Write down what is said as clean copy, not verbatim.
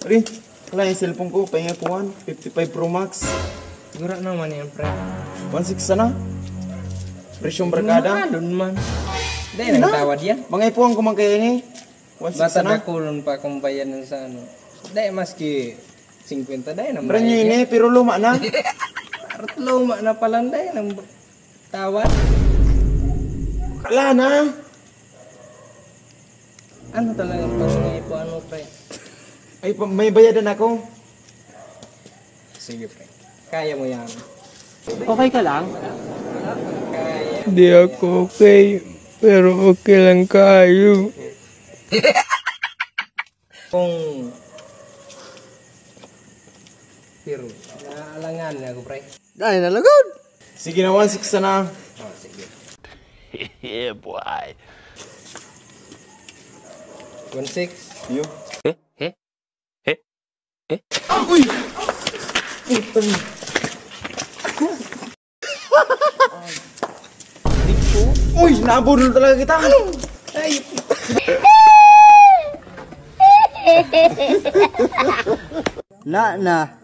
Pre, wala yung cellphone ko. Pahinga ko 55 Pro Max. Siguro naman yan, pre. 1.6 sana. Presyong barkada. Doon man. Dahil nang tawad yan. Mga ipuan ko man kayo ni. 1.6 Bata sana. na kulon pa kung bayan sa ano. Dahil maski 50 dahil nang Brand new ini, pero luma na. Arat luma na palang dahil nang tawad. Wala na. Ano talaga pangipo ano, pre? Ay, may bayadan ako. Sige, pre. Kaya mo yan. Okay ka lang? Kaya. Di ako okay, pero okay lang kayo. Kung pero naalangan na ako, pre. Dahil nalagod. Sige na, 1.6 sana. Oh, sige. Yeah, boy. 1.6. Yo. Uy, nabudol talaga kita. Ay, Na.